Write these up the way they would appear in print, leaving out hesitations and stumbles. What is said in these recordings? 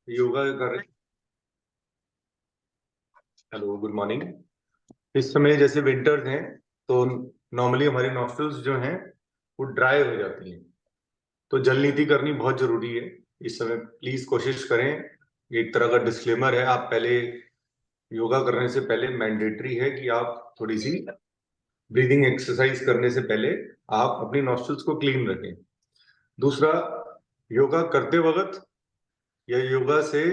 योगा कर रहे। Hello, good morning. इस समय जैसे विंटर्स हैं तो नॉर्मली हमारी नॉस्ट्रल्स जो हैं वो ड्राई हो जाती हैं। तो जल नीति करनी बहुत जरूरी है। इस समय प्लीज कोशिश करें। ये एक तरह का डिस्क्लेमर है, आप पहले योगा करने से पहले मैंडेटरी है कि आप थोड़ी सी ब्रीदिंग एक्सरसाइज करने से पहले आप अपनी नॉस्ट्रल्स को क्लीन रखें। दूसरा, योगा करते वक्त या योगा से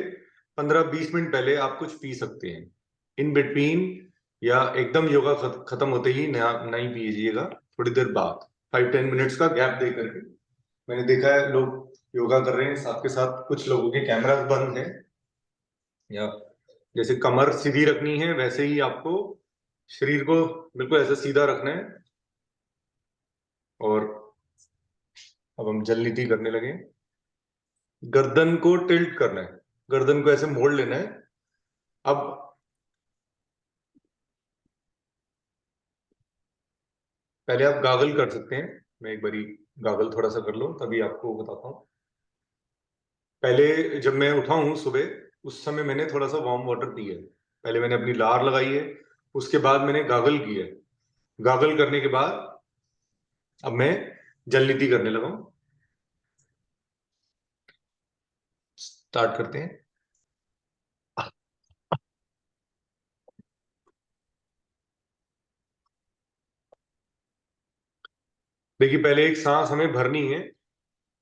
15-20 मिनट पहले आप कुछ पी सकते हैं। इन बिटवीन या एकदम योगा खत्म होते ही नहीं पीजिएगा। थोड़ी देर बाद 5-10 मिनट्स का गैप दे करके। मैंने देखा है लोग योगा कर रहे हैं, साथ के साथ कुछ लोगों के कैमरास बंद हैं, या जैसे कमर सीधी रखनी है वैसे ही आपको शरीर को बिल्कुल ऐसा सीधा रखना है। और अब हम जल नीति करने लगे। गर्दन को टिल्ट करना है, गर्दन को ऐसे मोड़ लेना है। अब पहले आप गागल कर सकते हैं। मैं एक बारी गागल थोड़ा सा कर लो तभी आपको बताता हूँ। पहले जब मैं उठा हूँ सुबह उस समय मैंने थोड़ा सा वार्म वाटर पिया है। पहले मैंने अपनी लार लगाई है, उसके बाद मैंने गागल किया है। गागल करने के बाद अब मैं जल नीति करने लगा हूँ। स्टार्ट करते हैं। देखिए, पहले एक सांस हमें भरनी है,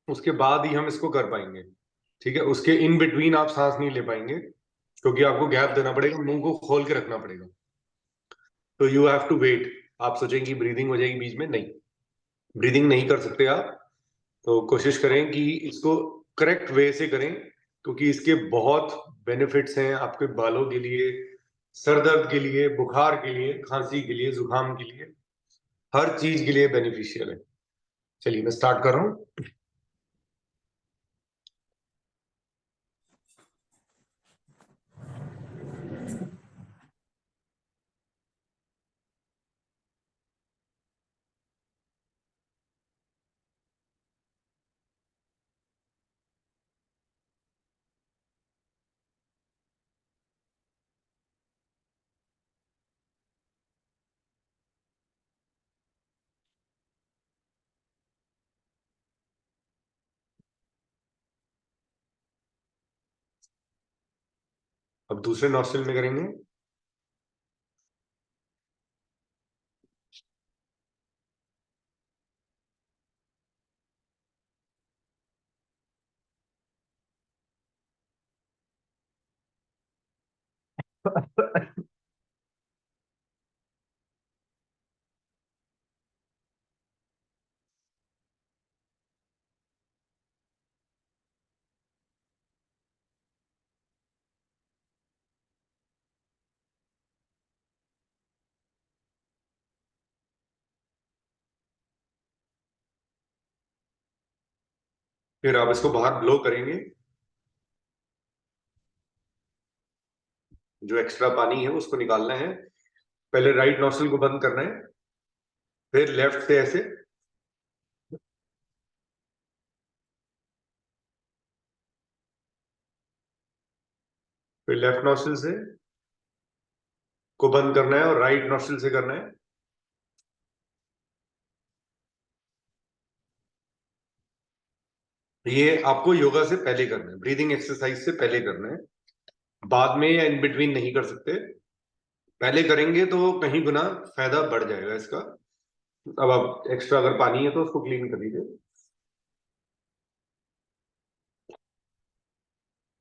उसके बाद ही हम इसको कर पाएंगे। ठीक है, उसके इन बिटवीन आप सांस नहीं ले पाएंगे क्योंकि आपको गैप देना पड़ेगा, मुंह को खोल के रखना पड़ेगा। तो यू हैव टू वेट। आप सोचेंगे ब्रीदिंग हो जाएगी बीच में, नहीं, ब्रीदिंग नहीं कर सकते आप। तो कोशिश करें कि इसको करेक्ट वे से करें, क्योंकि इसके बहुत बेनिफिट्स हैं आपके बालों के लिए, सर दर्द के लिए, बुखार के लिए, खांसी के लिए, जुकाम के लिए, हर चीज के लिए बेनिफिशियल है। चलिए मैं स्टार्ट कर रहा हूँ। अब दूसरे नॉस्ट्रिल में करेंगे। फिर आप इसको बाहर ब्लो करेंगे। जो एक्स्ट्रा पानी है उसको निकालना है। पहले राइट नॉस्ट्रिल को बंद करना है, फिर लेफ्ट से ऐसे, फिर लेफ्ट नॉस्ट्रिल से को बंद करना है और राइट नॉस्ट्रिल से करना है। ये आपको योगा से पहले करना है, ब्रीदिंग एक्सरसाइज से पहले करना है। बाद में या इन बिटवीन नहीं कर सकते। पहले करेंगे तो कहीं गुना फायदा बढ़ जाएगा इसका। अब आप एक्स्ट्रा अगर पानी है तो उसको क्लीन कर लीजिए।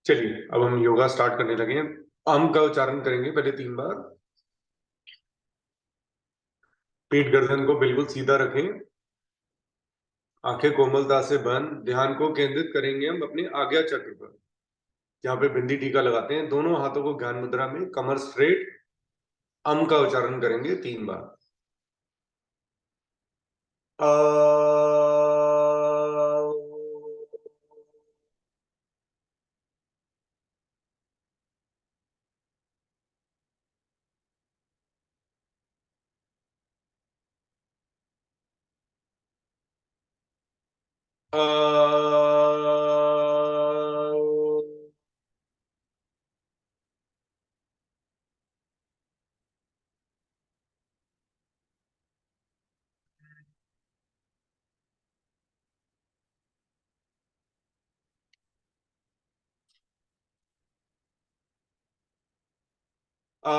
चलिए अब हम योगा स्टार्ट करने लगे हैं। अम का उच्चारण करेंगे पहले 3 बार। पीठ गर्दन को बिल्कुल सीधा रखें, आंखें कोमलता से बंद, ध्यान को केंद्रित करेंगे हम अपने आज्ञा चक्र पर, जहाँ पे बिंदी टीका लगाते हैं। दोनों हाथों को ज्ञान मुद्रा में, कमर स्ट्रेट। अम का उच्चारण करेंगे 3 बार। अ अ आ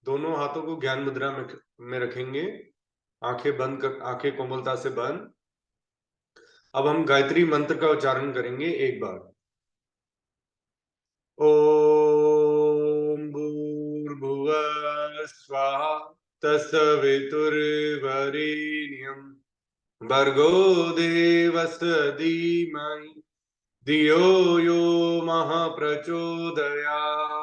दोनों हाथों को ज्ञान मुद्रा में रखेंगे, आंखें बंद कर, आंखें कोमलता से बंद। अब हम गायत्री मंत्र का उच्चारण करेंगे एक बार। ओम भूर्भुवः स्वः तत्सवितुर्वरेण्यं भर्गो देवस्य धीमहि धियो यो महाप्रचोदयात्।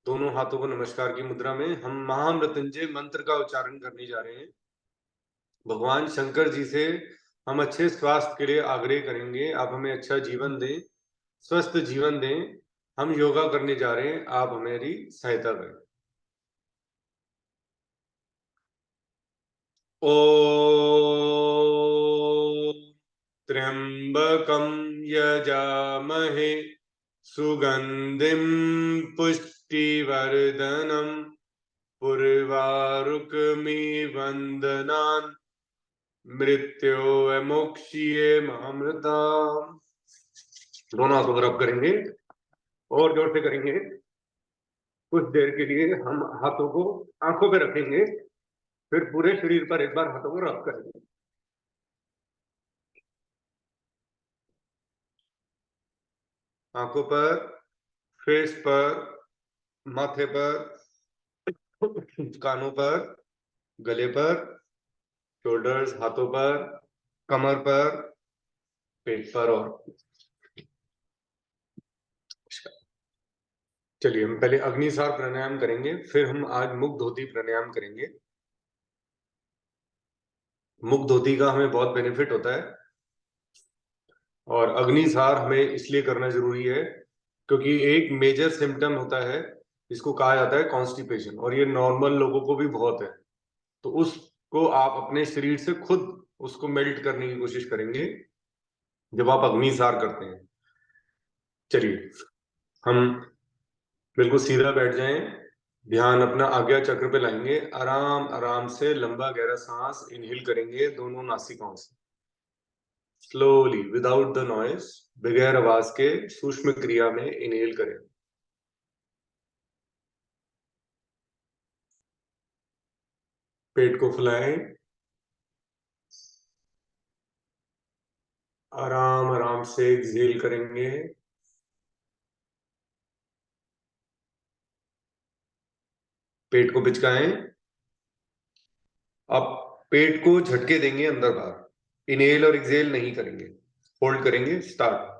दोनों हाथों को नमस्कार की मुद्रा में हम महामृत्युंजय मंत्र का उच्चारण करने जा रहे हैं। भगवान शंकर जी से हम अच्छे स्वास्थ्य के लिए आग्रह करेंगे, आप हमें अच्छा जीवन दें, स्वस्थ जीवन दें। हम योगा करने जा रहे हैं, आप हमारी सहायता करें। ओम त्र्यंबकं यजामहे सुगंधिं पुष्टिवर्धनम् उर्वारुकमिव वन्दनान् मृत्योर्मुक्षीयमामृताम्। दोनों हाथों को रब करेंगे और जोर से करेंगे। कुछ देर के लिए हम हाथों को आंखों पे रखेंगे, फिर पूरे शरीर पर एक बार हाथों को रब करेंगे। आंखों पर, फेस पर, माथे पर, कानों पर, गले पर, शोल्डर्स, हाथों पर, कमर पर, पेट पर। और चलिए हम पहले अग्निसार प्राणायाम करेंगे, फिर हम आज मुख धोती प्राणायाम करेंगे। मुख धोती का हमें बहुत बेनिफिट होता है और अग्निसार हमें इसलिए करना जरूरी है क्योंकि एक मेजर सिम्टम होता है, इसको कहा जाता है कॉन्स्टिपेशन, और ये नॉर्मल लोगों को भी बहुत है। तो उसको आप अपने शरीर से खुद उसको मेल्ट करने की कोशिश करेंगे जब आप अग्निसार करते हैं। चलिए हम बिल्कुल सीधा बैठ जाएं, ध्यान अपना आज्ञा चक्र पे लाएंगे, आराम आराम से लंबा गहरा सांस इनहेल करेंगे दोनों नासिकाओं से, स्लोली विदाउट द नॉइज, बगैर आवाज के सूक्ष्म क्रिया में इनहेल करें। पेट को फुलाएं, आराम आराम से एक्सहेल करेंगे। पेट को पिचकाएं। अब पेट को झटके देंगे अंदर बाहर, इनहेल और एक्सहेल नहीं करेंगे, होल्ड करेंगे। स्टार्ट।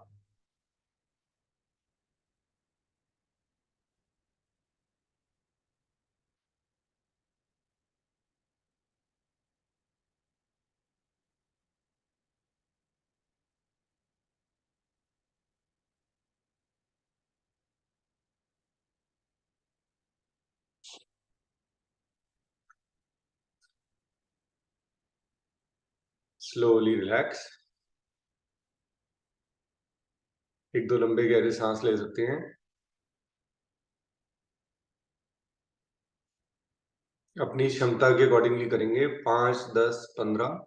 Slowly relax. एक दो लंबे गहरे सांस ले सकते हैं। अपनी क्षमता के अकॉर्डिंगली करेंगे, 5, 10, 15,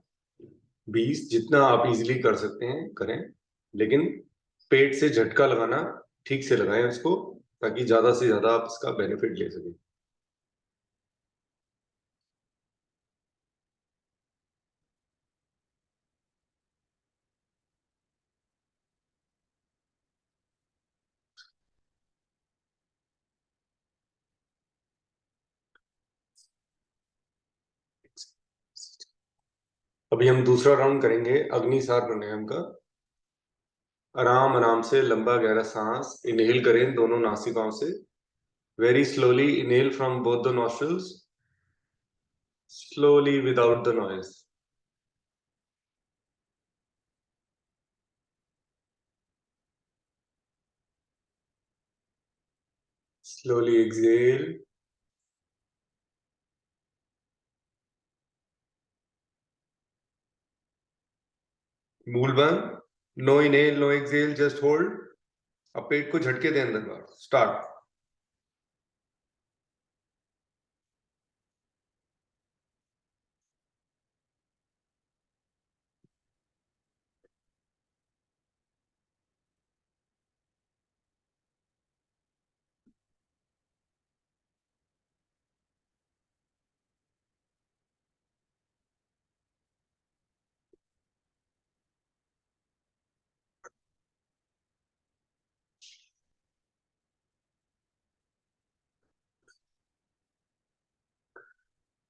20, जितना आप इजीली कर सकते हैं करें, लेकिन पेट से झटका लगाना ठीक से लगाएं उसको, ताकि ज्यादा से ज्यादा आप इसका बेनिफिट ले सकें। अभी हम दूसरा राउंड करेंगे अग्निसार प्राणायाम का। आराम आराम से लंबा गहरा सांस इनहेल करें दोनों नासिकाओं से, very slowly inhale from both the nostrils, slowly without the noise. Slowly exhale. मूल बंद, no inhale no exhale, just hold. अब पेट को झटके दें अंदर बाहर। स्टार्ट।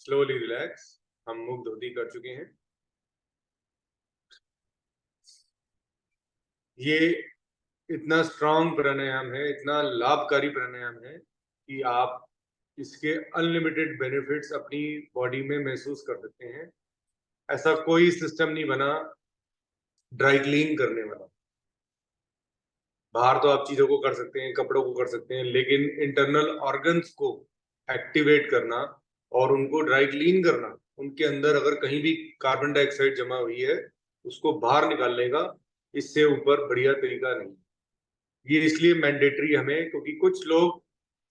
Slowly relax. हम मुख धोती कर चुके हैं। ये इतना स्ट्रांग प्राणायाम है, इतना लाभकारी प्राणायाम है कि आप इसके अनलिमिटेड बेनिफिट्स अपनी बॉडी में महसूस कर सकते हैं। ऐसा कोई सिस्टम नहीं बना ड्राई क्लीन करने वाला। बाहर तो आप चीजों को कर सकते हैं, कपड़ों को कर सकते हैं, लेकिन इंटरनल ऑर्गन्स को एक्टिवेट करना और उनको ड्राई क्लीन करना, उनके अंदर अगर कहीं भी कार्बन डाइऑक्साइड जमा हुई है उसको बाहर निकालने का इससे ऊपर बढ़िया तरीका नहीं। ये इसलिए मैंडेटरी हमें, क्योंकि कुछ लोग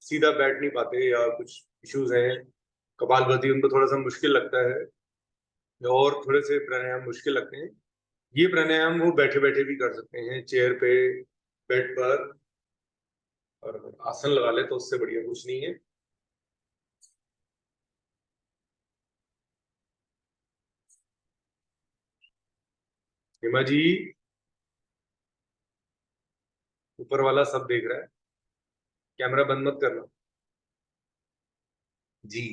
सीधा बैठ नहीं पाते या कुछ इश्यूज हैं, कपालभाति उनको थोड़ा सा मुश्किल लगता है और थोड़े से प्राणायाम मुश्किल लगते हैं। ये प्राणायाम वो बैठे बैठे भी कर सकते हैं, चेयर पे, बेड पर, और आसन लगा ले तो उससे बढ़िया कुछ नहीं है। हिमा जी, ऊपर वाला सब देख रहा है, कैमरा बंद मत करना जी।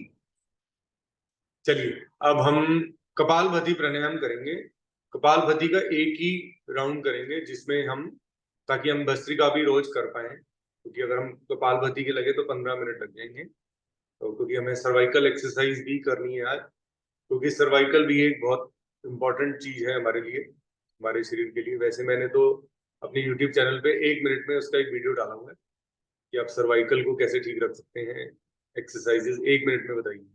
चलिए अब हम कपालभाति प्राणायाम करेंगे। कपालभाति का एक ही राउंड करेंगे जिसमें हम, ताकि हम भस्त्रिका भी रोज कर पाए, क्योंकि अगर हम कपालभाति के लगे तो 15 मिनट लग जाएंगे। तो क्योंकि हमें सर्वाइकल एक्सरसाइज भी करनी है आज, क्योंकि सर्वाइकल भी एक बहुत इंपॉर्टेंट चीज है हमारे लिए, हमारे शरीर के लिए। वैसे मैंने तो अपने यूट्यूब चैनल पे 1 मिनट में उसका एक वीडियो डाला हुआ है कि आप सर्वाइकल को कैसे ठीक रख सकते हैं, एक्सरसाइजेस 1 मिनट में बताइए।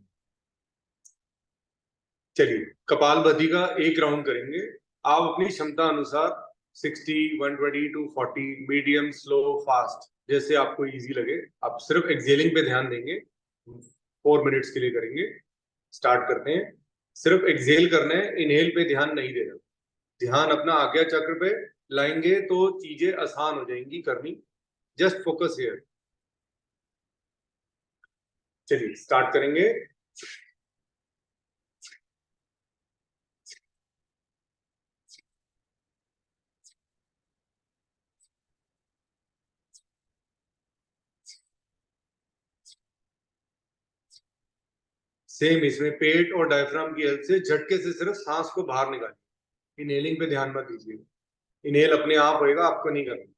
चलिए कपालभाति का एक राउंड करेंगे। आप अपनी क्षमता अनुसार 60, 120 टू 40, मीडियम, स्लो, फास्ट, जैसे आपको इजी लगे। आप सिर्फ एक्सेलिंग पे ध्यान देंगे। 4 मिनट्स के लिए करेंगे। स्टार्ट करते हैं। सिर्फ एक्सेल करना है, इनहेल पे ध्यान नहीं देना। ध्यान अपना आज्ञा चक्र पे लाएंगे तो चीजें आसान हो जाएंगी करनी। Just focus here. चलिए स्टार्ट करेंगे। सेम इसमें पेट और डायफ्राम की हेल्प से झटके से सिर्फ सांस को बाहर निकालिए। इनहेलिंग पे ध्यान मत दीजिए। इनहेल अपने आप होएगा, आपको नहीं करना।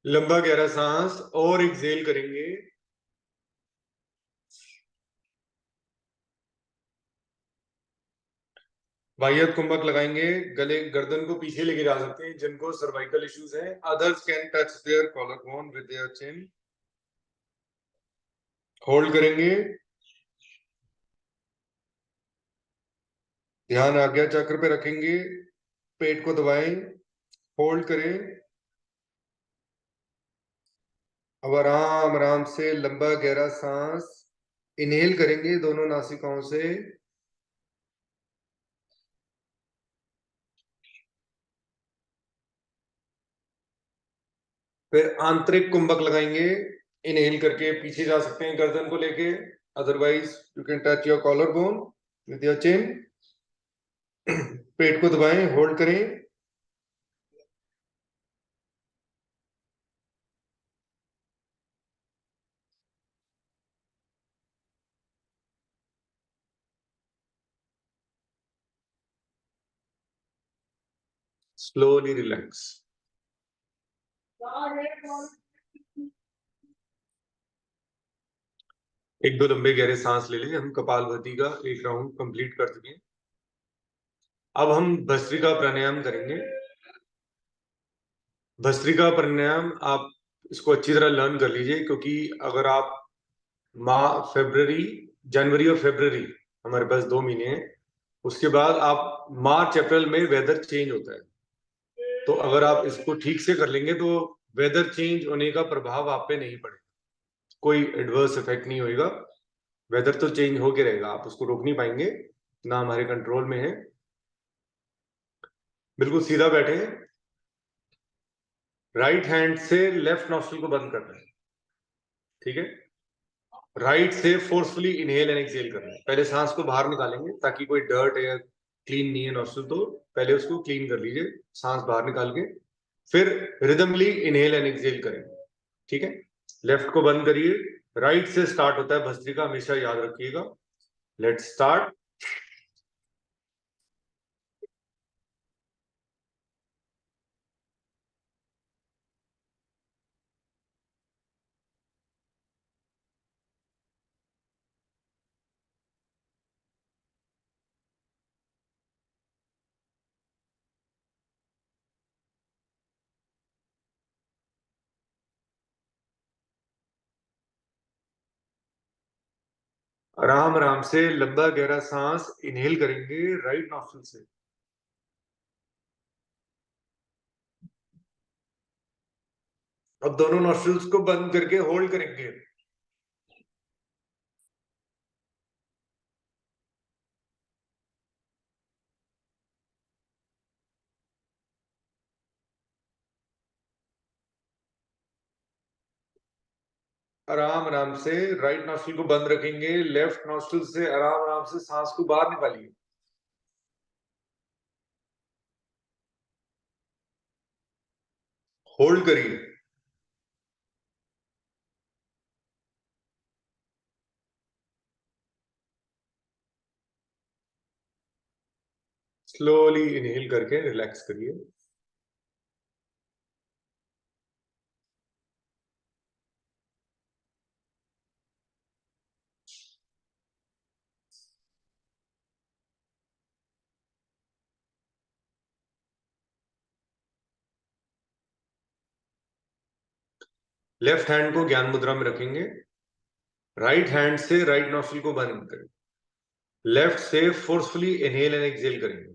लंबा गहरा सांस और एक्सेल करेंगे। वाह्य कुंभक लगाएंगे, गले गर्दन को पीछे लेके जा सकते हैं जिनको सर्वाइकल इश्यूज हैं। Others can touch their collar bone with their chin. Hold करेंगे, ध्यान आज्ञा चक्र पे रखेंगे, पेट को दबाएं, होल्ड करें। अब आराम आराम से लंबा गहरा सांस इनहेल करेंगे दोनों नासिकाओं से। फिर आंतरिक कुंभक लगाएंगे, इनहेल करके पीछे जा सकते हैं गर्दन को लेके। Otherwise you can touch your collar bone with your chin. पेट को दबाएं, होल्ड करें। Slowly relax. एक दो लंबे गहरे सांस ले लीजिए। हम कपालभाति का एक राउंड कंप्लीट कर चुके हैं। अब हम भस्त्रिका प्राणायाम करेंगे। भस्त्रिका प्राणायाम आप इसको अच्छी तरह लर्न कर लीजिए, क्योंकि अगर आप जनवरी और फरवरी हमारे पास 2 महीने हैं, उसके बाद आप मार्च अप्रैल में वेदर चेंज होता है, तो अगर आप इसको ठीक से कर लेंगे तो वेदर चेंज होने का प्रभाव आप पे नहीं पड़ेगा, कोई एडवर्स इफेक्ट नहीं होएगा। वेदर तो चेंज होके रहेगा, आप उसको रोक नहीं पाएंगे, ना हमारे कंट्रोल में है। बिल्कुल सीधा बैठे, राइट हैंड से लेफ्ट नॉस्ट्रिल को बंद करना है, ठीक है। राइट से फोर्सफुली इनहेल एंड एक्सहेल करना है। पहले सांस को बाहर निकालेंगे ताकि कोई डर्ट या क्लीन नहीं है नॉस्ट्रिल, तो पहले उसको क्लीन कर लीजिए सांस बाहर निकाल के। फिर रिदमली इनहेल एंड एक्सहेल करेंगे, ठीक है। लेफ्ट को बंद करिए, राइट से स्टार्ट होता है भस्त्रिका, हमेशा याद रखिएगा। Let's start. आराम आराम से लंबा गहरा सांस इनहेल करेंगे राइट नॉस्ट्रिल से। अब दोनों नॉस्ट्रिल्स को बंद करके होल्ड करेंगे। आराम आराम से राइट नॉस्ट्रिल को बंद रखेंगे, लेफ्ट नॉस्ट्रिल से आराम आराम से सांस को बाहर निकालिए। होल्ड करिए। स्लोली इनहेल करके रिलैक्स करिए। लेफ्ट हैंड को ज्ञान मुद्रा में रखेंगे, राइट हैंड से राइट नॉस्ट्रिल को बंद करें, लेफ्ट से फोर्सफुली इनहेल एंड एक्सहेल करेंगे,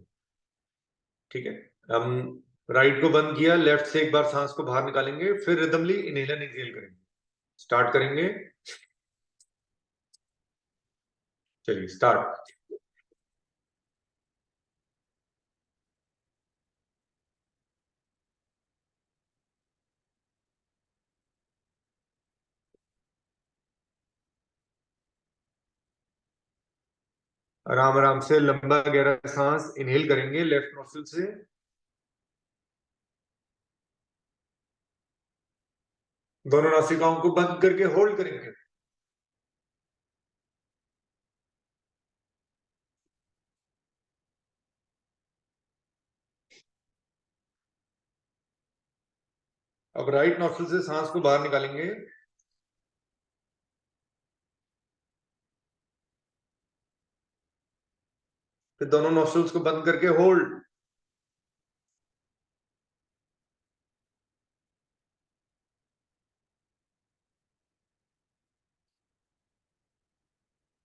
ठीक है। हम राइट को बंद किया, लेफ्ट से एक बार सांस को बाहर निकालेंगे, फिर रिदमली इनहेल एंड एक्सहेल करेंगे। स्टार्ट करेंगे, चलिए स्टार्ट। आराम आराम से लंबा गहरा सांस इनहेल करेंगे लेफ्ट नॉस्ट्रिल से, दोनों नासिकाओं को बंद करके होल्ड करेंगे। अब राइट नॉस्ट्रिल से सांस को बाहर निकालेंगे। फिर दोनों नॉस्ट्रिल्स को बंद करके होल्ड।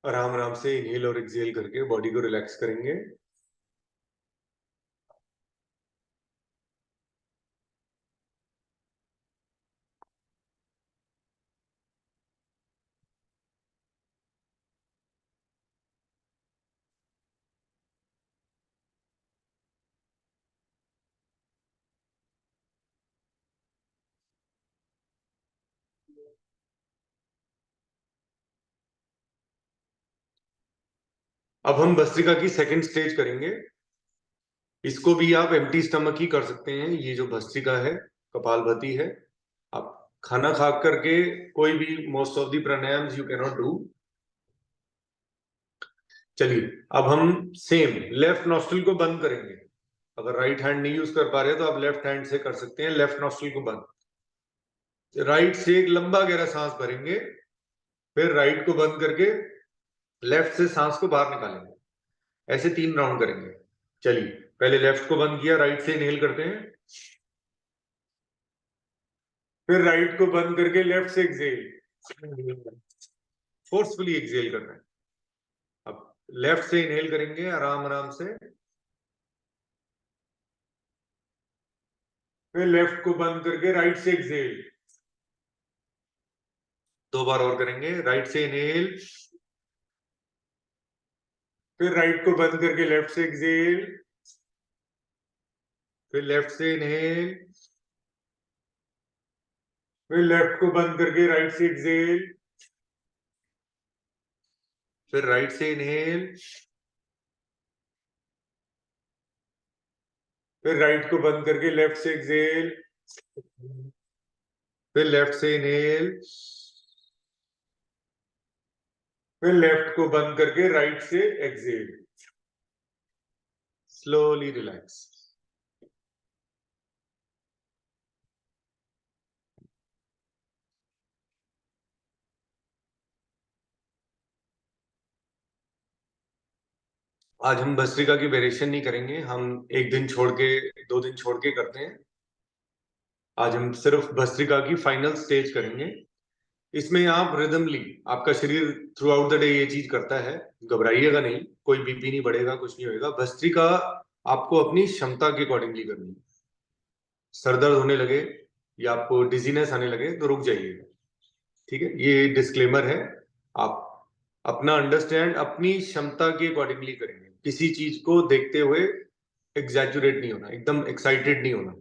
आराम आराम से इनहेल और एक्सहेल करके बॉडी को रिलैक्स करेंगे। अब हम भस्त्रिका की सेकंड स्टेज करेंगे। इसको भी आप एम्प्टी स्टमक ही कर सकते हैं। ये जो भस्त्रिका है, कपालभाति है, आप खाना खा करके कोई भी most of the प्राणायाम्स you can not do. चलिए अब हम सेम लेफ्ट नॉस्ट्रिल को बंद करेंगे। अगर राइट हैंड नहीं यूज कर पा रहे तो आप लेफ्ट हैंड से कर सकते हैं। लेफ्ट नॉस्ट्रिल को बंद, राइट से एक लंबा गहरा सांस भरेंगे, फिर राइट को बंद करके लेफ्ट से सांस को बाहर निकालेंगे। ऐसे 3 राउंड करेंगे। चलिए पहले लेफ्ट को बंद किया, राइट से इनहेल करते हैं, फिर राइट को बंद करके लेफ्ट से एक्सहेल, फोर्सफुली एक्सहेल करना है। अब लेफ्ट से इनहेल करेंगे आराम आराम से, फिर लेफ्ट को बंद करके राइट से एक्सहेल। 2 बार और करेंगे। राइट से इनहेल, फिर राइट को बंद करके लेफ्ट से एक्सहेल, फिर लेफ्ट से इनहेल, फिर लेफ्ट को बंद करके राइट से एक्सहेल, फिर राइट से इनहेल, फिर राइट को बंद करके लेफ्ट से एक्सहेल, फिर लेफ्ट से इनहेल, फिर लेफ्ट को बंद करके राइट से एक्सहेल। Slowly relax. आज हम भस्त्रिका की वेरिएशन नहीं करेंगे, हम एक दिन छोड़ के 2 दिन छोड़ के करते हैं। आज हम सिर्फ भस्त्रिका की फाइनल स्टेज करेंगे। इसमें आप रिदमली, आपका शरीर थ्रू आउट द डे ये चीज करता है, घबराइएगा नहीं, कोई बीपी नहीं बढ़ेगा, कुछ नहीं होएगा। भस्त्रिका आपको अपनी क्षमता के अकॉर्डिंगली करनी है। सर दर्द होने लगे या आपको डिजीनेस आने लगे तो रुक जाइएगा, ठीक है? ये डिस्क्लेमर है। आप अपना अंडरस्टैंड अपनी क्षमता के अकॉर्डिंगली करेंगे। किसी चीज को देखते हुए एग्जैजुरेट नहीं होना, एकदम एक्साइटेड नहीं होना,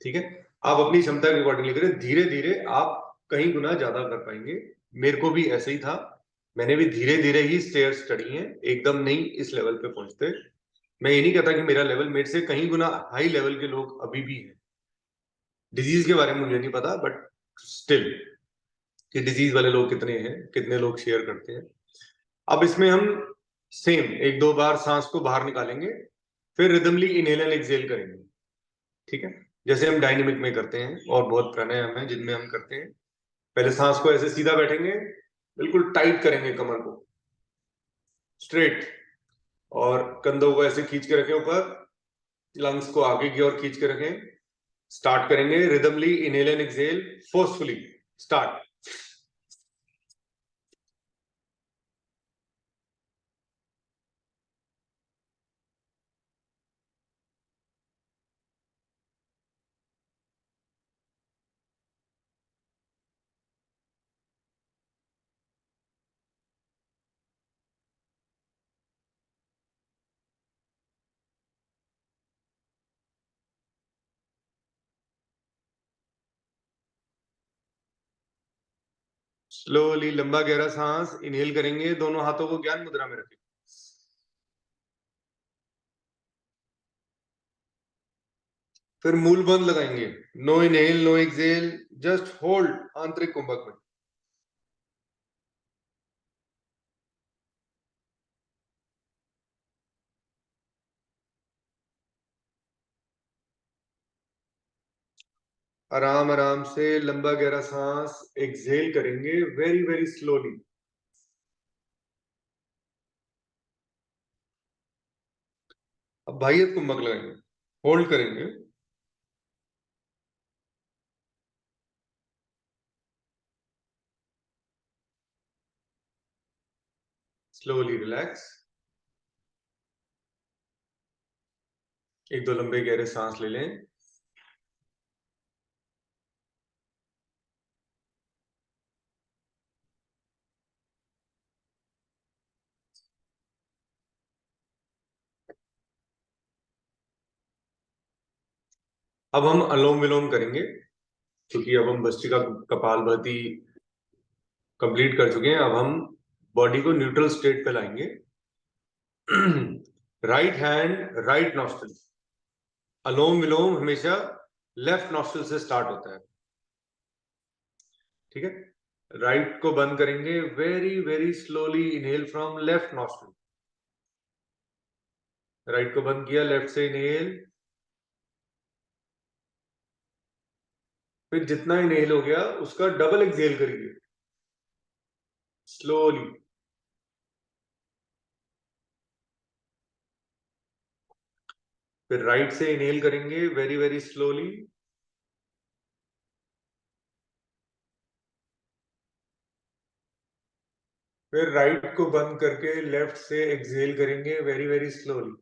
ठीक है? आप अपनी क्षमता के अकॉर्डिंगली करें। धीरे धीरे आप कहीं गुना ज्यादा कर पाएंगे। मेरे को भी ऐसे ही था, मैंने भी धीरे धीरे ही स्टेयर्स चढ़ी हैं, एकदम नहीं इस लेवल पे पहुंचते। मैं ये नहीं कहता कि मेरा लेवल, मेरे से कहीं गुना हाई लेवल के लोग अभी भी हैं। डिजीज के बारे में मुझे नहीं पता, बट स्टिल कि डिजीज वाले लोग कितने हैं, कितने लोग शेयर करते हैं। अब इसमें हम सेम 1-2 बार सांस को बाहर निकालेंगे, फिर रिदमली इनहेल एंड एक्सहेल करेंगे, ठीक है? जैसे हम डायनेमिक में करते हैं, और बहुत प्राणायाम है जिनमें हम करते हैं। पहले सांस को ऐसे सीधा बैठेंगे, बिल्कुल टाइट करेंगे कमर को, स्ट्रेट, और कंधों को ऐसे खींच के रखें ऊपर, लंग्स को आगे की ओर खींच के रखें। स्टार्ट करेंगे rhythmically inhale and exhale, forcefully start. Slowly लंबा गहरा सांस इनहेल करेंगे, दोनों हाथों को ज्ञान मुद्रा में रखें। फिर मूल बंद लगाएंगे, no inhale no exhale, just hold आंतरिक कुंभक में। आराम आराम से लंबा गहरा सांस एक्सहेल करेंगे, वेरी वेरी स्लोली। अब बाह्य कुंभक लगाएंगे, होल्ड करेंगे, स्लोली रिलैक्स। एक दो लंबे गहरे सांस ले लें। अब हम अनुलोम विलोम करेंगे, क्योंकि अब हम भस्त्रिका कपालभाति कंप्लीट कर चुके हैं। अब हम बॉडी को न्यूट्रल स्टेट पे लाएंगे। Right hand right nostril. Anulom Vilom हमेशा लेफ्ट नॉस्ट्रिल से स्टार्ट होता है, ठीक है। राइट को बंद करेंगे, very very slowly inhale from left nostril. Right को बंद किया, लेफ्ट से इनहेल, फिर जितना इनहेल हो गया उसका डबल एक्सहेल करिए स्लोली। फिर राइट से इनहेल करेंगे, वेरी वेरी स्लोली। फिर राइट को बंद करके लेफ्ट से एक्सहेल करेंगे, वेरी वेरी स्लोली।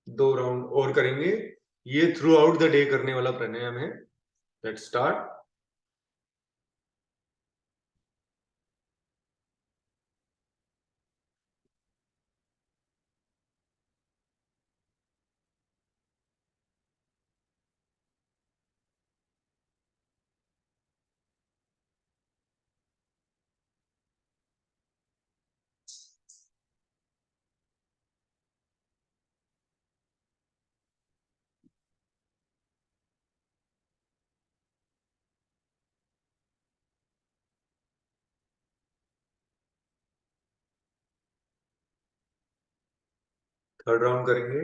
दो राउंड और करेंगे। ये थ्रू आउट द डे करने वाला प्राणायाम है। Let's start. थर्ड राउंड करेंगे।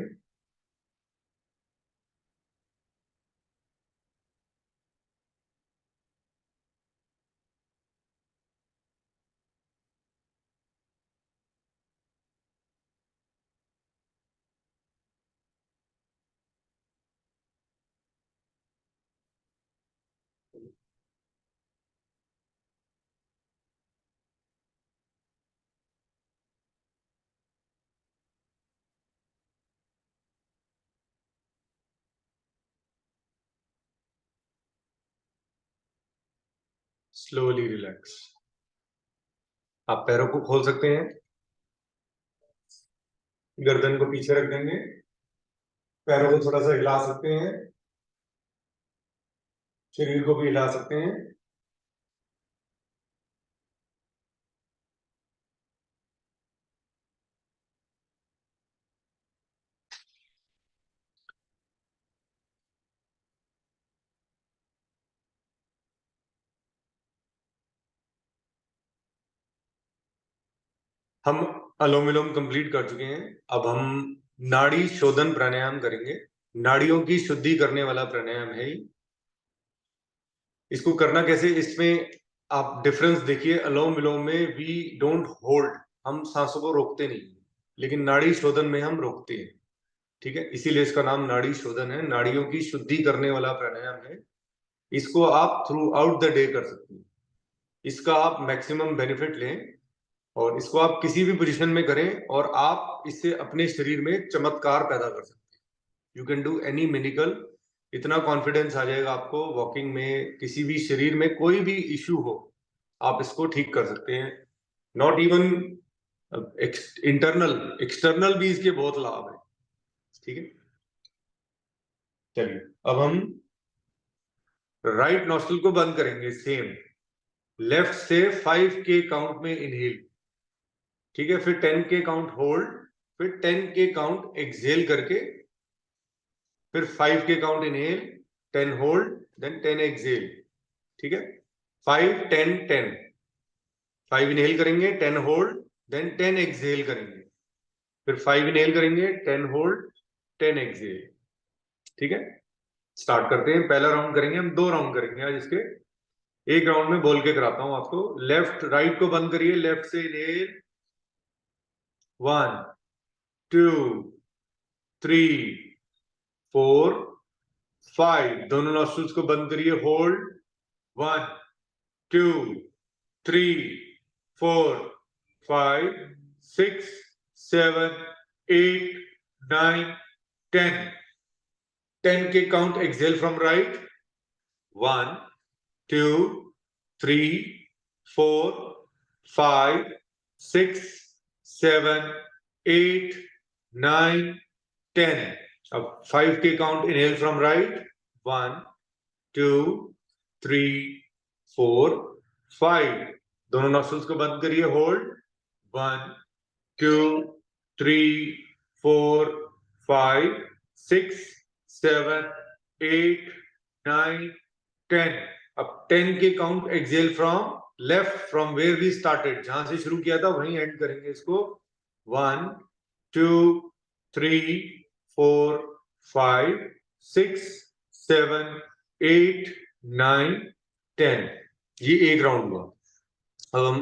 Slowly relax. आप पैरों को खोल सकते हैं, गर्दन को पीछे रख देंगे, पैरों को थोड़ा सा हिला सकते हैं, शरीर को भी हिला सकते हैं। हम अनुलोम विलोम कंप्लीट कर चुके हैं। अब हम नाड़ी शोधन प्राणायाम करेंगे। नाड़ियों की शुद्धि करने वाला प्राणायाम है। इसको करना कैसे, इसमें आप डिफरेंस देखिए। अनुलोम विलोम में वी डोंट होल्ड, हम सांसों को रोकते नहीं, लेकिन नाड़ी शोधन में हम रोकते हैं, ठीक है। इसीलिए इसका नाम नाड़ी शोधन है। नाड़ियों की शुद्धि करने वाला प्राणायाम है। इसको आप थ्रू आउट द डे कर सकते हैं। इसका आप मैक्सिमम बेनिफिट लें और इसको आप किसी भी पोजीशन में करें और आप इससे अपने शरीर में चमत्कार पैदा कर सकते हैं। You can do any miracle. इतना कॉन्फिडेंस आ जाएगा आपको वॉकिंग में, किसी भी शरीर में कोई भी इश्यू हो आप इसको ठीक कर सकते हैं। नॉट इवन इंटरनल, एक्सटर्नल भी इसके बहुत लाभ है, ठीक है। चलिए अब हम राइट नॉस्ट्रिल को बंद करेंगे, सेम लेफ्ट से 5 के काउंट में इनहेल, ठीक है। फिर 10 के काउंट होल्ड, फिर 10 के काउंट एक्सहेल करके, फिर 5 के count inhale, 10 hold, then 10 exhale, ठीक है। 5 10 10, 5 इनहेल करेंगे, 10 होल्ड, देन 10 एक्सहेल करेंगे। फिर 5 इनहेल करेंगे, 10 होल्ड, 10 एक्सहेल। ठीक है, स्टार्ट करते हैं। पहला राउंड करेंगे हम, 2 राउंड करेंगे आज इसके। एक राउंड में बोल के कराता हूं आपको। लेफ्ट, राइट को बंद करिए, लेफ्ट से इनहेल, 1 2 3 4 5, दोनों नॉस्ट्रल्स को बंद करिए, होल्ड, 1 2 3 4 5 6 7 8 9 10, 10 के काउंट एक्सहेल फ्रॉम राइट, 1 2 3 4 5 6 7 8 9 10। अब 5 के काउंट इनहेल फ्रॉम राइट, 1 2 3 4 5, दोनों नॉस्ट्रल्स को बंद करिए, होल्ड, 1 2 3 4 5 6 7 8 9 10। अब 10 के count exhale from left, from where we started, जहां से शुरू किया था वहीं एंड करेंगे इसको, 1 2 3 4 5 6 7 8 9 10। ये एक राउंड हुआ। अब हम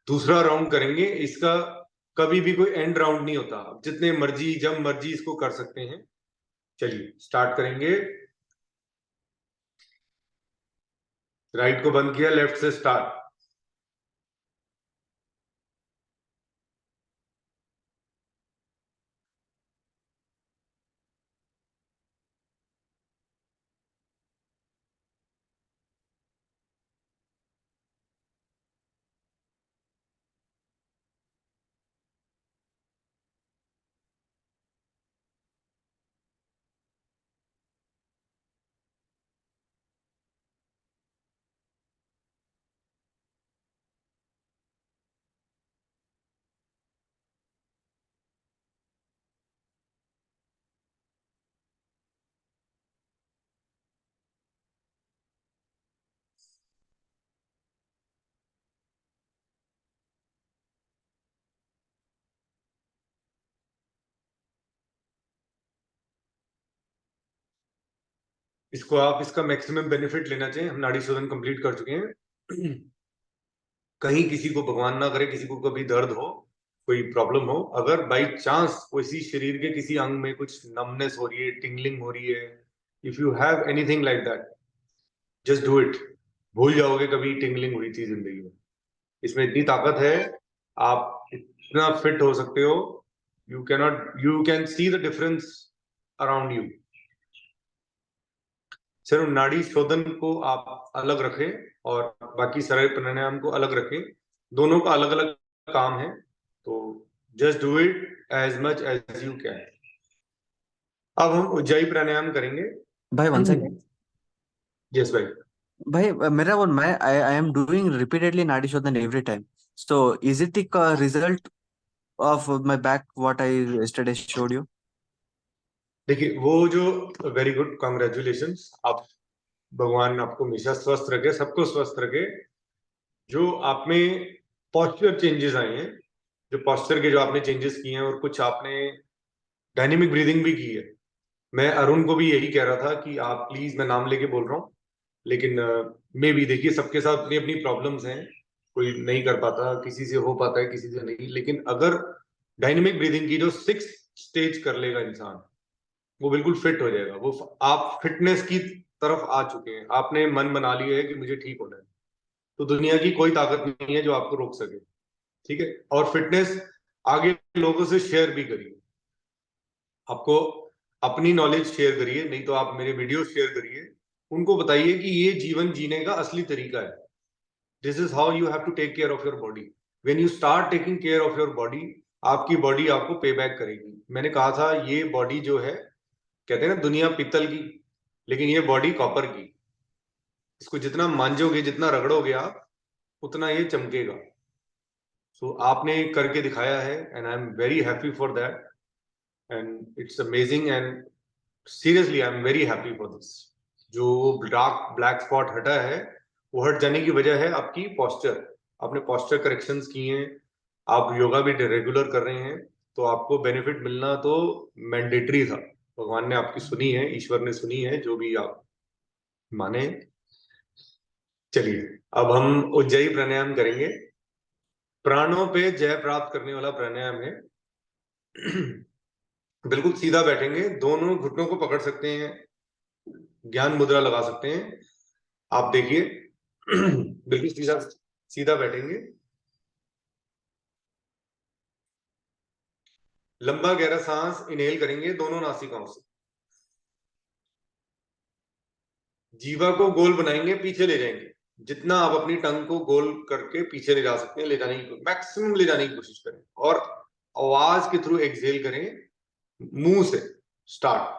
दूसरा राउंड करेंगे। इसका कभी भी कोई एंड राउंड नहीं होता, जितने मर्जी जब मर्जी इसको कर सकते हैं। चलिए स्टार्ट करेंगे। राइट को बंद किया, लेफ्ट से स्टार्ट। इसको आप इसका मैक्सिमम बेनिफिट लेना चाहिए। हम नाड़ी शोधन कंप्लीट कर चुके हैं। कहीं किसी को भगवान ना करे, किसी को कभी दर्द हो, कोई प्रॉब्लम हो, अगर बाई चांस किसी शरीर के किसी अंग में कुछ नमनेस हो रही है, टिंगलिंग हो रही है, if you have anything like that, just do it. भूल जाओगे कभी टिंगलिंग हुई थी जिंदगी में। इसमें इतनी ताकत है, आप इतना फिट हो सकते हो। You can see the difference around you. सिर्फ नाड़ी शोधन को आप अलग रखें और बाकी सारे प्राणायाम को अलग रखें, दोनों का अलग अलग काम है। तो just do it as much as you can. अब हम उज्जाई प्राणायाम करेंगे। भाई वन सेकंड। यस भाई। भाई मेरा वो मैं आई एम डूइंग रिपीटेडली नाड़ी शोधन every time, so is it the result of my back what I yesterday showed you? देखिए वो जो, वेरी गुड, कॉन्ग्रेचुलेशंस। आप, भगवान आपको हमेशा स्वस्थ रखे, सबको स्वस्थ रखे। जो आप में पॉस्चर चेंजेस आए हैं, जो पॉस्चर के जो आपने चेंजेस किए हैं, और कुछ आपने डायनेमिक ब्रीदिंग भी की है। मैं अरुण को भी यही कह रहा था कि आप प्लीज, मैं नाम लेके बोल रहा हूँ, लेकिन मे भी देखिए सबके साथ अपनी अपनी प्रॉब्लम्स हैं, कोई नहीं कर पाता, किसी से हो पाता है, किसी से नहीं। लेकिन अगर डायनेमिक ब्रीदिंग की जो 6 स्टेज कर लेगा इंसान, वो बिल्कुल फिट हो जाएगा। वो आप फिटनेस की तरफ आ चुके हैं, आपने मन बना लिया है कि मुझे ठीक होना है, तो दुनिया की कोई ताकत नहीं है जो आपको रोक सके। ठीक है, और फिटनेस आगे लोगों से शेयर भी करिए। आपको अपनी नॉलेज शेयर करिए, नहीं तो आप मेरे वीडियो शेयर करिए, उनको बताइए कि ये जीवन जीने का असली तरीका है। This is how you have to take care of your body. When you start taking care of your body, आपकी बॉडी आपको पे बैक करेगी। मैंने कहा था ये बॉडी जो है, कहते हैं ना दुनिया पीतल की, लेकिन ये बॉडी कॉपर की। इसको जितना मांजोगे, जितना रगड़ोगे आप, उतना ये चमकेगा। सो आपने करके दिखाया है, and I am very happy for that, and it's amazing, and seriously I am very happy for this. जो डार्क ब्लैक स्पॉट हटा है, वो हट जाने की वजह है आपकी पॉस्चर। आपने पॉस्चर करेक्शंस किए हैं, आप योगा भी रेगुलर कर रहे हैं, तो आपको बेनिफिट मिलना तो मैंडेटरी था। भगवान ने आपकी सुनी है, ईश्वर ने सुनी है, जो भी आप माने। चलिए अब हम उज्जयी प्राणायाम करेंगे। प्राणों पे जय प्राप्त करने वाला प्राणायाम है। बिल्कुल सीधा बैठेंगे, दोनों घुटनों को पकड़ सकते हैं, ज्ञान मुद्रा लगा सकते हैं। आप देखिए, बिल्कुल सीधा सीधा बैठेंगे, लंबा गहरा सांस इनहेल करेंगे दोनों नासिकाओं से, जीवा को गोल बनाएंगे, पीछे ले जाएंगे। जितना आप अपनी टंग को गोल करके पीछे ले जा सकते हैं, ले जाने की मैक्सिमम ले जाने की कोशिश करें, और आवाज के थ्रू एक्सहेल करें मुंह से। स्टार्ट।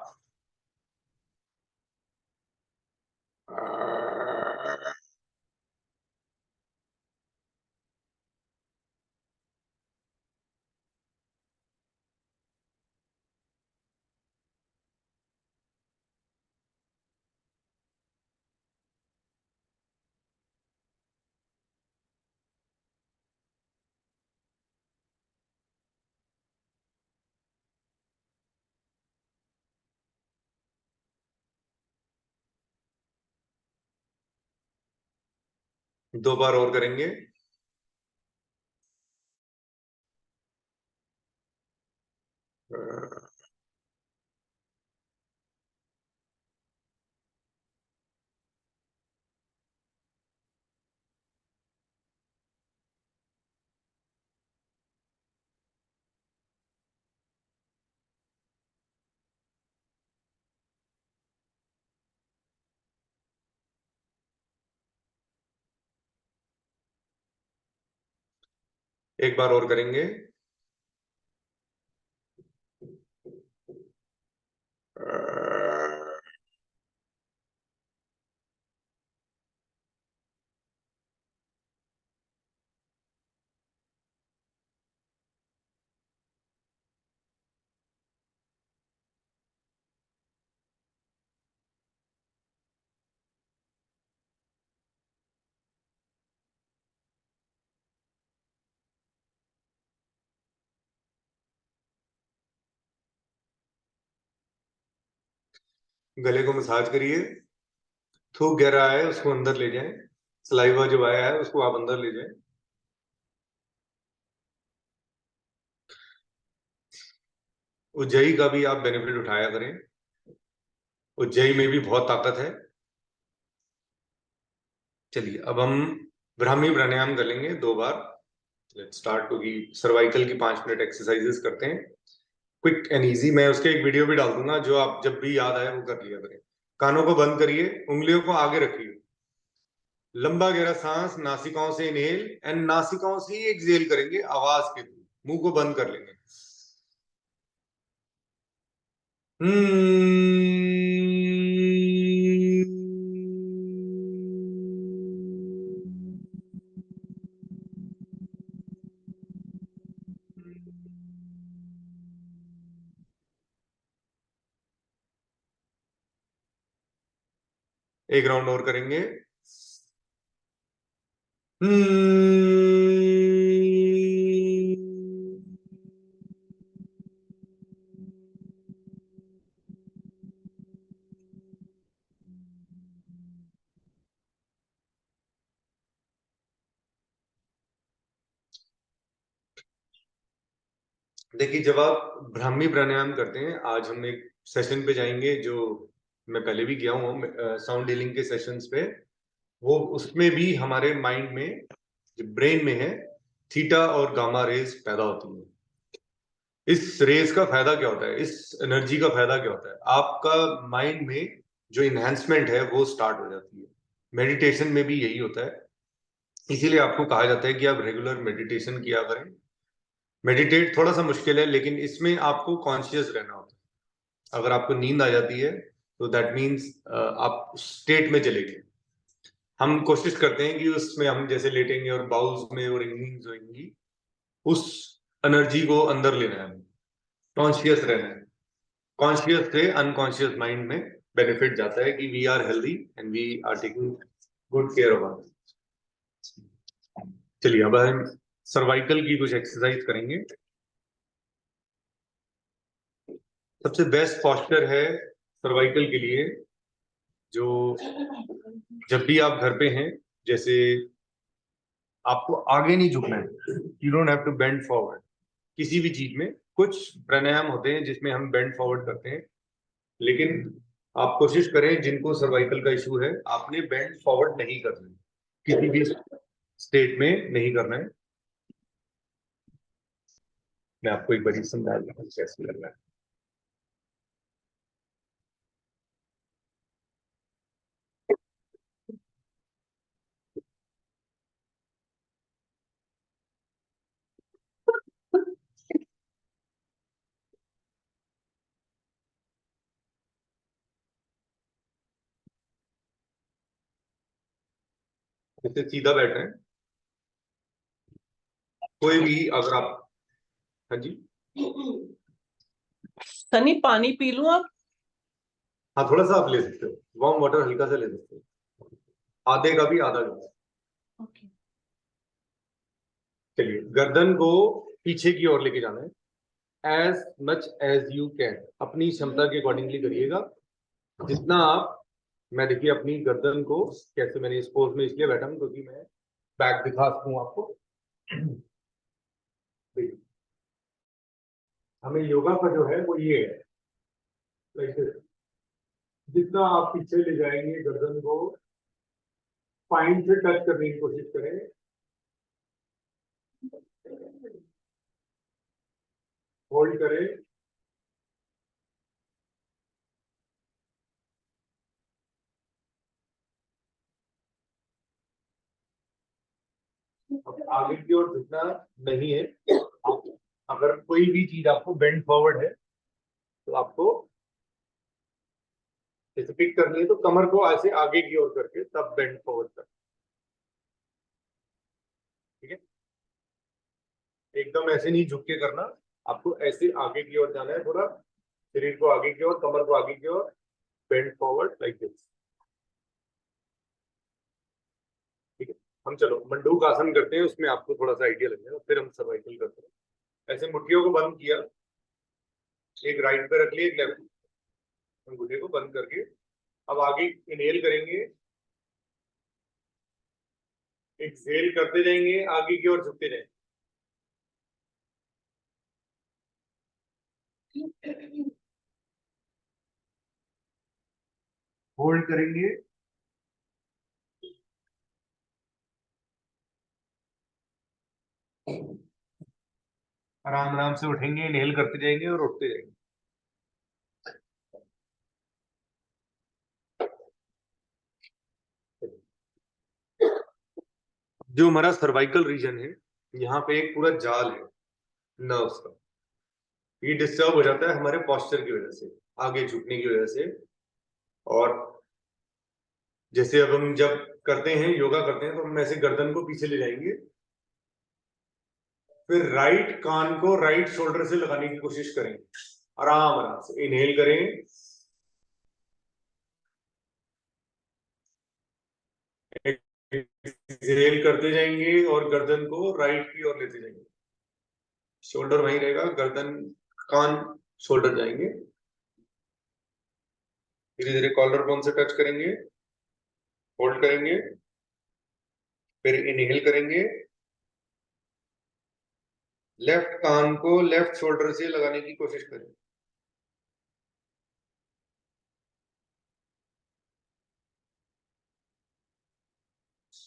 दो बार और करेंगे। एक बार और करेंगे। गले को मसाज करिए, थूक गहरा आए उसको अंदर ले जाएं, सलाइवा जो आया है उसको आप अंदर ले जाएं। उज्जयी का भी आप बेनिफिट उठाया करें, उज्जयी में भी बहुत ताकत है। चलिए अब हम ब्राह्मी प्राणायाम कर लेंगे 2 बार। Let's start. होगी सर्वाइकल की 5 मिनट एक्सरसाइजेस करते हैं, क्विक एंड इजी। मैं उसके एक वीडियो भी डाल दूंगा, जो आप जब भी याद आए वो कर लिया करें। कानों को बंद करिए, उंगलियों को आगे रखिए, लंबा गहरा सांस नासिकाओं से इनहेल एंड नासिकाओं से ही एक्सहेल करेंगे आवाज के थ्रू। मुंह को बंद कर लेंगे। एक राउंड और करेंगे। देखिए, जब आप ब्राह्मी प्राणायाम करते हैं, आज हम एक सेशन पे जाएंगे जो मैं पहले भी गया हूँ, साउंड हीलिंग के सेशंस पे। वो उसमें भी हमारे माइंड में, जो ब्रेन में है, थीटा और गामा रेज पैदा होती है। इस रेज का फायदा क्या होता है, इस एनर्जी का फायदा क्या होता है? आपका माइंड में जो इन्हेंसमेंट है वो स्टार्ट हो जाती है। मेडिटेशन में भी यही होता है, इसीलिए आपको कहा जाता है कि आप रेगुलर मेडिटेशन किया करें। मेडिटेट थोड़ा सा मुश्किल है, लेकिन इसमें आपको कॉन्शियस रहना होता है। अगर आपको नींद आ जाती है तो दैट मीन्स आप स्टेट में चले गए। हम कोशिश करते हैं कि उसमें हम जैसे लेटेंगे और बाउल्स में और रिंगिंग्स होंगी, उस एनर्जी को अंदर लेना है, कॉन्शियस रहना है। कॉन्शियस से अनकॉन्शियस माइंड में बेनिफिट जाता है कि we are healthy and we are taking good care of us. चलिए अब हम सर्वाइकल की कुछ एक्सरसाइज करेंगे। सबसे बेस्ट पॉस्चर है सर्वाइकल के लिए, जो जब भी आप घर पे हैं, जैसे आपको आगे नहीं झुकना है, you don't have to bend forward. किसी भी चीज में कुछ प्राणायाम होते हैं जिसमें हम बेंड फॉरवर्ड करते हैं, लेकिन आप कोशिश करें, जिनको सर्वाइकल का इशू है, आपने बेंड फॉरवर्ड नहीं करना है, किसी भी स्टेट में नहीं करना है। मैं आपको एक बार समझा दूं कैसे करना है। जैसे सीधा बैठे हैं, कोई भी अगर आप, हाँ जी, सनी पानी पी लूं आप? हाँ थोड़ा सा आप ले सकते हो, वार्म वाटर हल्का सा ले सकते हो, आधे का भी आधा गिलास। ओके। चलिए, गर्दन को पीछे की ओर लेके जाना है, as much as you can, अपनी क्षमता के अकॉर्डिंगली करिएगा, जितना आप। मैं देखिए अपनी गर्दन को कैसे, मैंने इस पोज में इसलिए बैठा हूं क्योंकि मैं बैक दिखा सकूं आपको। देखिए, हमें योगा का जो है वो ये है, लाइक जितना आप पीछे ले जाएंगे गर्दन को, स्पाइन से टच करने की कोशिश करें, होल्ड करें, अब आगे की ओर झुकना नहीं है। अगर कोई भी चीज आपको बेंड फॉरवर्ड है तो आपको जैसे पिक करनी है, तो कमर को ऐसे आगे की ओर करके तब बेंड फॉरवर्ड कर, ठीक है। एकदम ऐसे नहीं झुक के करना, आपको ऐसे आगे की ओर जाना है, थोड़ा शरीर को आगे की ओर, कमर को आगे की ओर, बेंड फॉरवर्ड लाइक दिस, ठीक है। हम चलो मंडूक आसन करते हैं, उसमें आपको थोड़ा सा आइडिया लग जाएगा, फिर हम सर्वाइकल करते हैं। ऐसे मुट्ठियों को बंद किया, एक राइट पे रख लिया, एक लेफ्ट, अंगूठे को बंद करके अब आगे इनहेल करेंगे, एक्सहेल करते जाएंगे, आगे की ओर झुकते जाएंगे। होल्ड करेंगे, आराम आराम से उठेंगे, इनहेल करते जाएंगे और उठते जाएंगे। जो हमारा सर्वाइकल रीजन है, यहाँ पे एक पूरा जाल है नर्व्स का, ये डिस्टर्ब हो जाता है हमारे पोस्चर की वजह से, आगे झुकने की वजह से। और जैसे अब हम जब करते हैं, योगा करते हैं, तो हम ऐसे गर्दन को पीछे ले जाएंगे, फिर राइट कान को राइट शोल्डर से लगाने की कोशिश करेंगे, आराम आराम से इनहेल करें, एक्सहेल करते जाएंगे और गर्दन को राइट की ओर लेते जाएंगे, शोल्डर वहीं रहेगा, गर्दन कान शोल्डर जाएंगे, धीरे धीरे कॉलर बोन से टच करेंगे, होल्ड करेंगे, फिर इनहेल करेंगे, लेफ्ट कान को लेफ्ट शोल्डर से लगाने की कोशिश करें,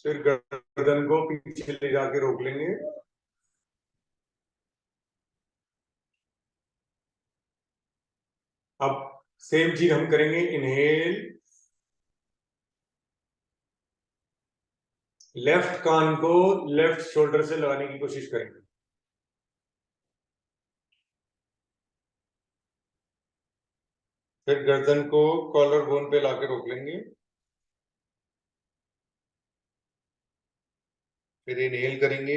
फिर गर्दन को पीछे ले जाके रोक लेंगे, अब सेम चीज हम करेंगे, इनहेल, लेफ्ट कान को लेफ्ट शोल्डर से लगाने की कोशिश करेंगे, फिर गर्दन को कॉलर बोन पे लाके रोक लेंगे, फिर इनहेल करेंगे,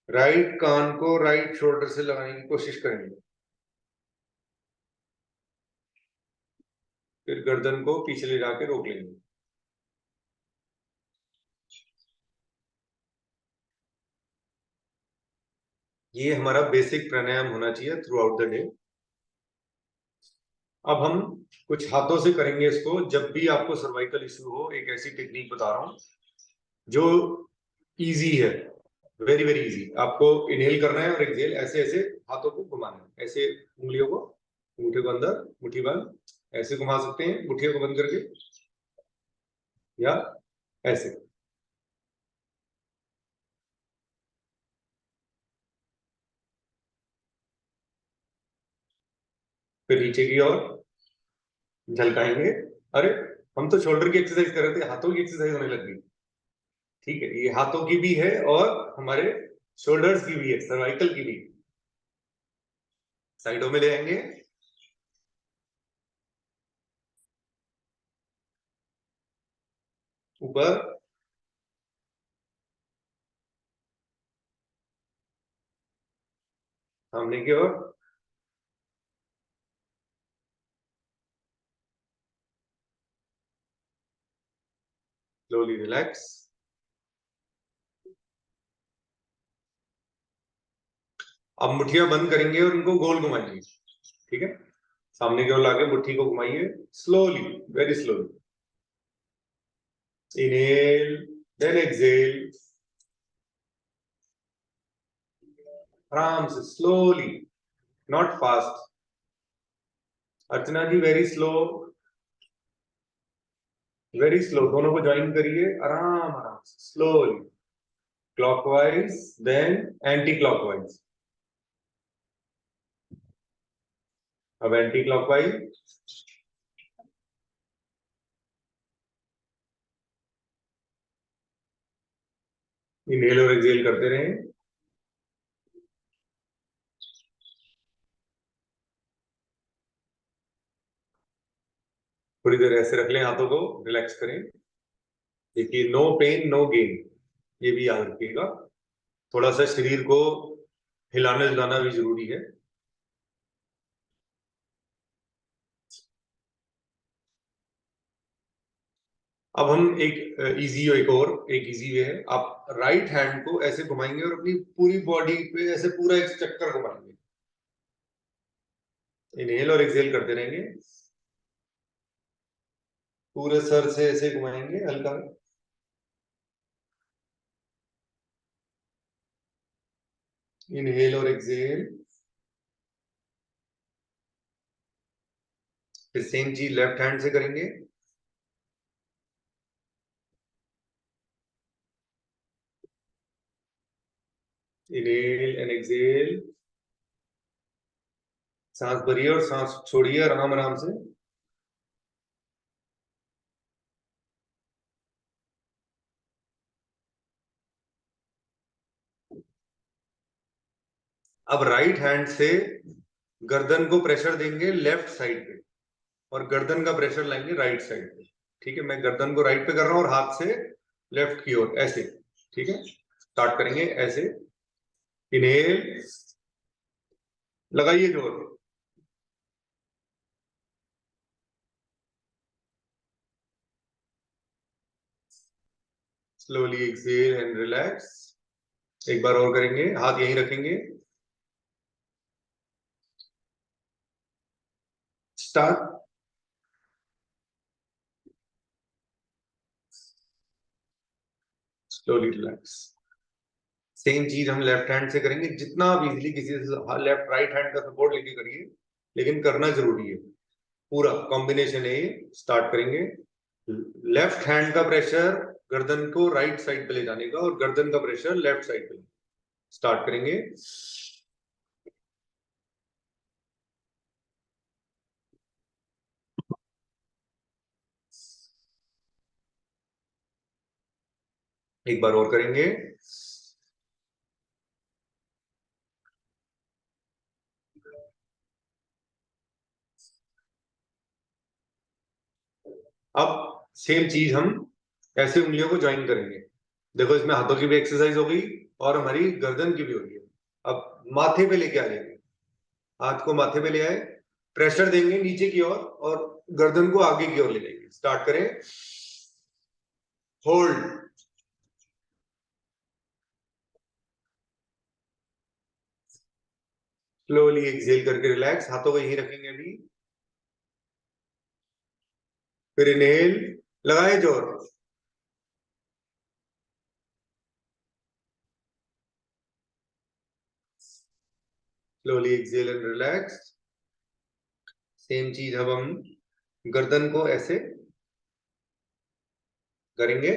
राइट कान को राइट शोल्डर से लगाने की कोशिश करेंगे, फिर गर्दन को पीछे ले जाके रोक लेंगे। ये हमारा बेसिक प्राणायाम होना चाहिए थ्रू आउट द डे। अब हम कुछ हाथों से करेंगे इसको। जब भी आपको सर्वाइकल इश्यू हो, एक ऐसी टेक्निक बता रहा हूं जो इजी है, वेरी वेरी इजी। आपको इनहेल करना है और एक्सहेल ऐसे ऐसे हाथों को घुमाना है, ऐसे उंगलियों को, अंगूठे को अंदर, मुट्ठी बंद, ऐसे घुमा सकते हैं मुट्ठियों को बंद करके, या ऐसे। फिर नीचे की ओर झलकाएंगे। अरे हम तो शोल्डर की एक्सरसाइज कर रहे थे, हाथों की एक्सरसाइज होने लग गई। ठीक है, ये हाथों की भी है और हमारे शोल्डर्स की भी है, सर्वाइकल की भी। साइडों में ले आएंगे, ऊपर, सामने की ओर, स्लोली रिलैक्स। अब मुट्ठियां बंद करेंगे और उनको गोल घुमाएंगे। ठीक है, सामने की ओर लाके मुट्ठी को घुमाइए slowly, very slowly. Inhale, then exhale, आराम से, slowly, not fast. Archana ji very slow, very slow. दोनों को ज्वाइन करिए, आराम आराम से, slowly, clockwise then anti clockwise. अब एंटी क्लॉकवाइज, इनहेल और एक्सहेल करते रहें। थोड़ी देर ऐसे रख लें, हाथों को रिलैक्स करें। देखिए, नो पेन नो गेन, ये भी याद रखिएगा। थोड़ा सा शरीर को हिलाना जुलाना भी जरूरी है। अब हम एक इजी वे है। आप राइट हैंड को ऐसे घुमाएंगे और अपनी पूरी बॉडी पे ऐसे पूरा एक चक्कर घुमाएंगे। इनहेल और एक्सहेल करते रहेंगे, पूरे सर से ऐसे घुमाएंगे हल्का। इनहेल और एक्सहेल। फिर सेम चीज लेफ्ट हैंड से करेंगे। इनहेल एंड एक्सहेल, सांस भरिए और सांस छोड़िए आराम आराम से। अब राइट हैंड से गर्दन को प्रेशर देंगे लेफ्ट साइड पे, और गर्दन का प्रेशर लाएंगे राइट साइड पे। ठीक है, मैं गर्दन को राइट पे कर रहा हूं और हाथ से लेफ्ट की ओर ऐसे। ठीक है, स्टार्ट करेंगे ऐसे। इनहेल, लगाइए जोर। Slowly exhale and relax. एक बार और करेंगे, हाथ यहीं रखेंगे। स्टार्ट। Slowly relax. सेम चीज हम लेफ्ट हैंड से करेंगे। जितना आप इजीली किसी से लेफ्ट राइट हैंड का सपोर्ट लेके करिए, लेकिन करना जरूरी है। पूरा कॉम्बिनेशन है ये। स्टार्ट करेंगे, लेफ्ट हैंड का प्रेशर गर्दन को राइट साइड पे ले जाने का और गर्दन का प्रेशर लेफ्ट साइड पे। स्टार्ट करेंगे। एक बार और करेंगे। अब सेम चीज हम ऐसे उंगलियों को ज्वाइन करेंगे। देखो, इसमें हाथों की भी एक्सरसाइज हो गई और हमारी गर्दन की भी हो गई। अब माथे पे लेके आ जाएंगे, हाथ को माथे पे ले आए, प्रेशर देंगे नीचे की ओर और गर्दन को आगे की ओर ले जाएंगे। स्टार्ट करें, होल्ड, स्लोली एक्सेल करके रिलैक्स, हाथों को यहीं रखेंगे अभी। फिर इनहेल, लगाए जोर, slowly exhale and relax. Same चीज अब हम गर्दन को ऐसे करेंगे।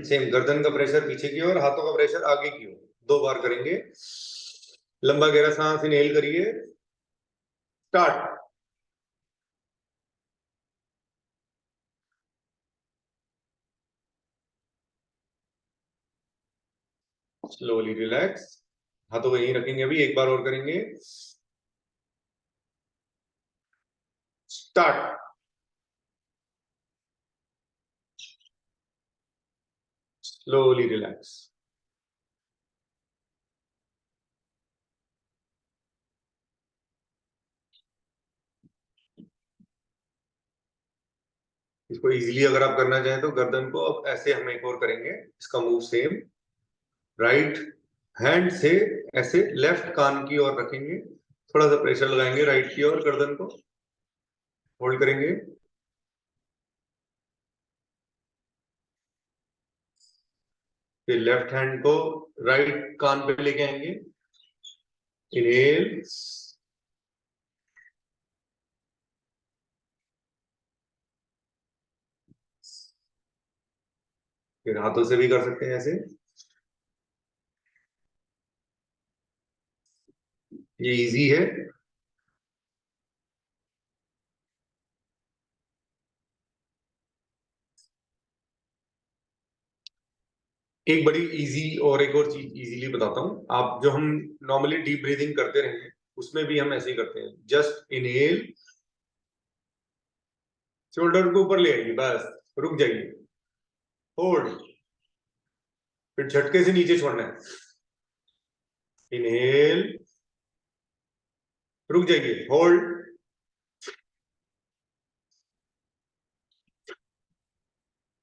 सेम गर्दन का प्रेशर पीछे की ओर, हाथों का प्रेशर आगे की ओर, 2 बार करेंगे। लंबा गहरा सांस इनहेल करिए, स्टार्ट। स्लोली रिलैक्स, हाथों को यहीं रखेंगे अभी, 1 बार और करेंगे, स्टार्ट। Slowly relax. इसको इजीली अगर आप करना चाहें तो गर्दन को अब ऐसे हम एक और करेंगे, इसका मूव सेम। राइट हैंड से ऐसे लेफ्ट कान की ओर रखेंगे, थोड़ा सा प्रेशर लगाएंगे राइट की ओर, गर्दन को होल्ड करेंगे। फिर लेफ्ट हैंड को राइट कान पे लेके आएंगे, इनहेल, फिर हाथों से भी कर सकते हैं ऐसे। ये इजी है। एक बड़ी इजी और एक और चीज इजीली बताता हूं, आप जो हम नॉर्मली डीप ब्रीदिंग करते रहे हैं उसमें भी हम ऐसे ही करते हैं। जस्ट इनहेल, शोल्डर को ऊपर ले आइए, बस रुक जाइए, होल्ड, फिर झटके से नीचे छोड़ना है। इनहेल, रुक जाइए, होल्ड,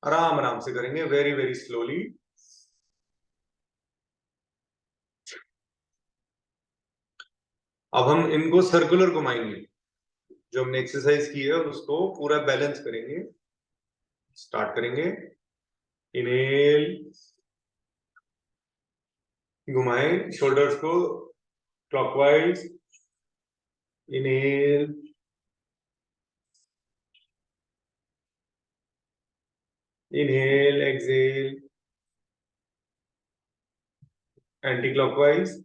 आराम आराम से करेंगे, वेरी वेरी स्लोली। अब हम इनको सर्कुलर घुमाएंगे, जो हमने एक्सरसाइज की है उसको पूरा बैलेंस करेंगे। स्टार्ट करेंगे, इनहेल, घुमाएं शोल्डर्स को clockwise, inhale, inhale, exhale, anticlockwise,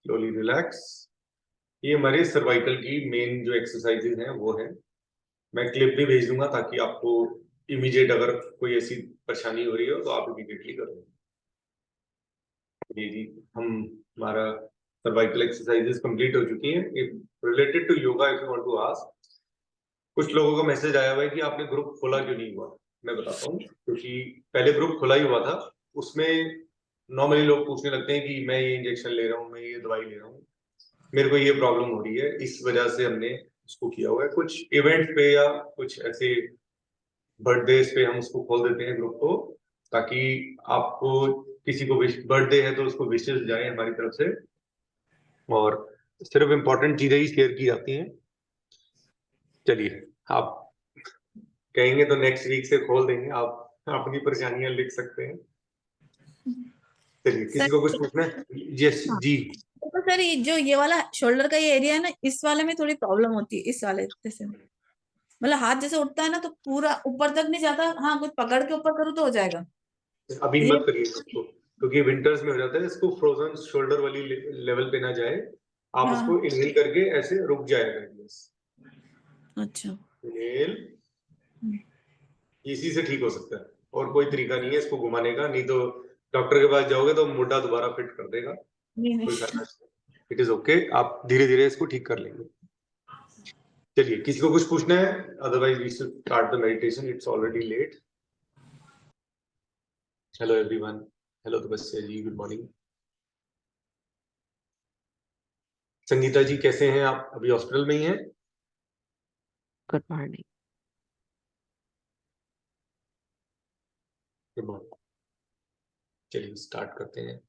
slowly relax. ये हमारे सर्वाइकल की मेन जो एक्सरसाइजेज हैं वो है। मैं क्लिप भी भेज दूंगा ताकि आपको इमीडिएट अगर कोई ऐसी परेशानी हो रही हो तो आप इमीडिएटली करो। जी हम हमारा सर्वाइकल एक्सरसाइजेस कंप्लीट हो चुकी हैं। Related to yoga if you want to ask, कुछ लोगों का मैसेज आया हुआ है कि आपने ग्रुप खोला क्यों नहीं हुआ। मैं बताता हूँ, क्योंकि पहले ग्रुप खुला ही हुआ था, उसमें नॉर्मली लोग पूछने लगते हैं कि मैं ये इंजेक्शन ले रहा हूँ, मैं ये दवाई ले रहा हूँ, मेरे को ये प्रॉब्लम हो रही है, इस वजह से हमने उसको किया हुआ है। कुछ इवेंट पे या कुछ ऐसे बर्थडे पे हम उसको खोल देते हैं ग्रुप को, ताकि आपको किसी को बर्थडे है तो उसको विशेष जाए हमारी तरफ से, और सिर्फ इम्पोर्टेंट चीजें ही शेयर की जाती हैं। चलिए, आप कहेंगे तो नेक्स्ट वीक से खोल देंगे, आप अपनी परेशानियां लिख सकते हैं। चलिए, किसी को कुछ पूछना है? यस हाँ। जी। तो सर ये वाला शोल्डर का ये एरिया है ना, इस वाले में थोड़ी प्रॉब्लम होती है, इस वाले जैसे मतलब हाथ जैसे उठता है ना तो पूरा ऊपर तक नहीं जाता। हाँ, कुछ पकड़ के ऊपर करूँ तो हो जाएगा। अभी ये मत करिए इसको, क्योंकि विंटर्स में हो जाता है। इसको फ्रोजन शोल्डर वाली लेवल पे ना जाए, आप हाँ। उसको इनहेल करके ऐसे रुक जाएगा बस। अच्छा। इनहेल, इसी से ठीक हो सकता है, और कोई तरीका नहीं है इसको घुमाने का, नहीं तो डॉक्टर के पास जाओगे तो मोटा दोबारा फिट कर देगा। नहीं कोई नहीं। फायदा नहीं, इट इज ओके, आप धीरे धीरे इसको ठीक कर लेंगे। चलिए, किसी को कुछ पूछना है? Otherwise we should start the meditation, it's already late. Hello everyone, hello Tapasya ji, good morning. Sangeeta ji कैसे हैं आप? अभी हॉस्पिटल में ही हैं? Good morning. चलिए स्टार्ट करते हैं।